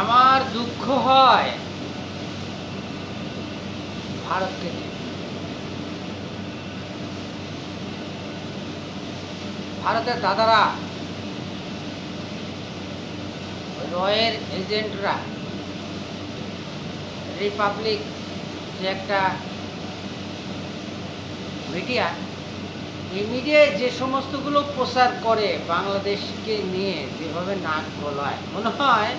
আমার দুঃখ হয় ভারতকে নিয়ে। ভারতের দাদারা, রয়ের এজেন্টরা, রিপাবলিক যে একটা মিডিয়া, এই মিডিয়ায় যে সমস্তগুলো প্রচার করে বাংলাদেশকে নিয়ে, যেভাবে নাক গলায়, মনে হয়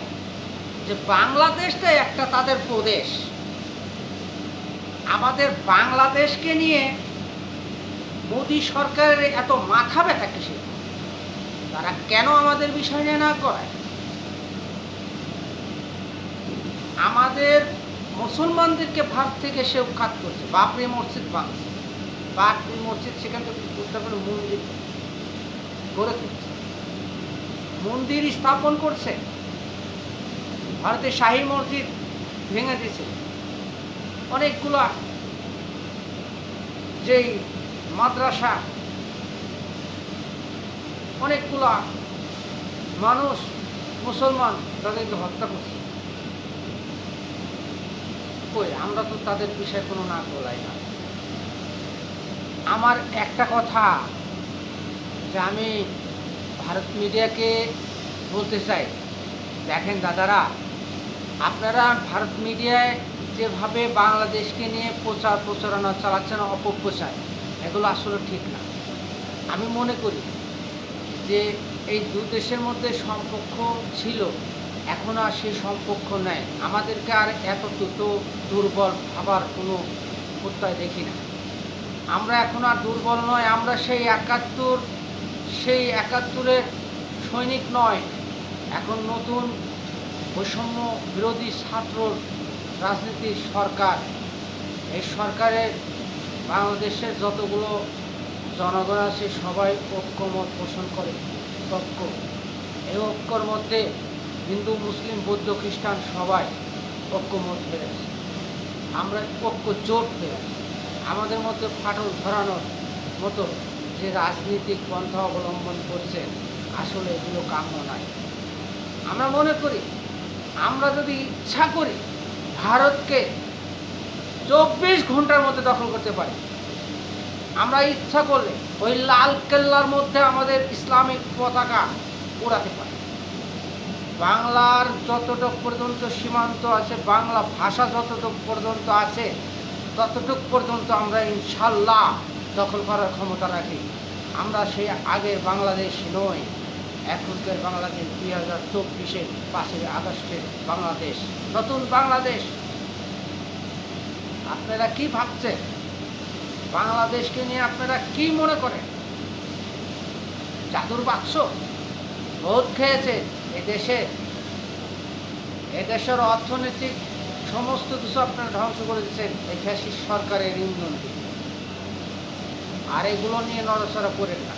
যে বাংলাদেশটা একটা তাদের প্রদেশ। আমাদের বাংলাদেশকে নিয়ে মোদী সরকারের এত মাথা ব্যথা কিসের? তারা কেন আমাদের বিষয় নিয়ে না করায়? আমাদের মুসলমানদেরকে ভারত থেকে সে উৎখাত করছে, বাবরি মসজিদ ভাঙছে, বাবরি মসজিদ সেখান থেকে উত্তরাখণ্ডে মন্দির গড়ে তুলছে, মন্দির স্থাপন করছে, ভারতের শাহী মসজিদ ভেঙে দিয়েছে, অনেকগুলো যেই মাদ্রাসা, অনেকগুলো মানুষ মুসলমান তাদেরকে হত্যা করছে। কই, আমরা তো তাদের বিষয়ে কোনো না বলাই না। আমার একটা কথা যে আমি ভারত মিডিয়াকে বলতে চাই, দেখেন দাদারা, আপনারা ভারত মিডিয়ায় যেভাবে বাংলাদেশকে নিয়ে প্রচারণা চালাচ্ছেন, অপপ্রচার, এগুলো আসলে ঠিক না। আমি মনে করি যে এই দু দেশের মধ্যে সম্পর্ক ছিল, এখন আর সেই সম্পর্ক নেই। আমাদেরকে আর এত দুর্বল ভাবার কোনো প্রত্যয় দেখি না। আমরা এখন আর দুর্বল নয়, আমরা সেই একাত্তরের সৈনিক নয়। এখন নতুন বৈষম্য বিরোধী ছাত্র রাজনীতির সরকার। এই সরকারের বাংলাদেশের যতগুলো জনগণ আছে সবাই ঐক্যমত পোষণ করে। এই ঐক্যর মধ্যে হিন্দু, মুসলিম, বৌদ্ধ, খ্রিস্টান সবাই ঐক্যমত হয়ে আছে। আমরা ঐক্য জোট হয়ে আছি। আমাদের মধ্যে ফাটল ধরানোর মতো যে রাজনীতিক পন্থা অবলম্বন করছে, আসলে এগুলো কাম্য নয়। আমরা মনে করি আমরা যদি ইচ্ছা করি ভারতকে 24 ঘন্টার মধ্যে দখল করতে পারি। আমরা ইচ্ছা করলে ওই লাল কেল্লার মধ্যে আমাদের ইসলামিক পতাকা উড়াতে পারি। বাংলার যতটুকু পর্যন্ত সীমান্ত আছে, বাংলা ভাষা যতটুকু পর্যন্ত আছে, ততটুকু পর্যন্ত আমরা ইনশাল্লাহ দখল করার ক্ষমতা রাখি। আমরা সেই আগের বাংলাদেশ নই, এখনকার বাংলাদেশ 2024-এর 5 আগস্টের বাংলাদেশ, নতুন বাংলাদেশ। আপনারা কি ভাবছেন? বাংলাদেশকে নিয়ে আপনারা কি মনে করেন? জাদুর বাক্স? ভোট খেয়েছে এদেশের অর্থনৈতিক সমস্ত কিছু আপনারা ধ্বংস করে দিচ্ছেন এই ফ্যাসিস্ট সরকারের ইন্ধন দিয়ে। আর এগুলো নিয়ে নড়াচড়া করেন না।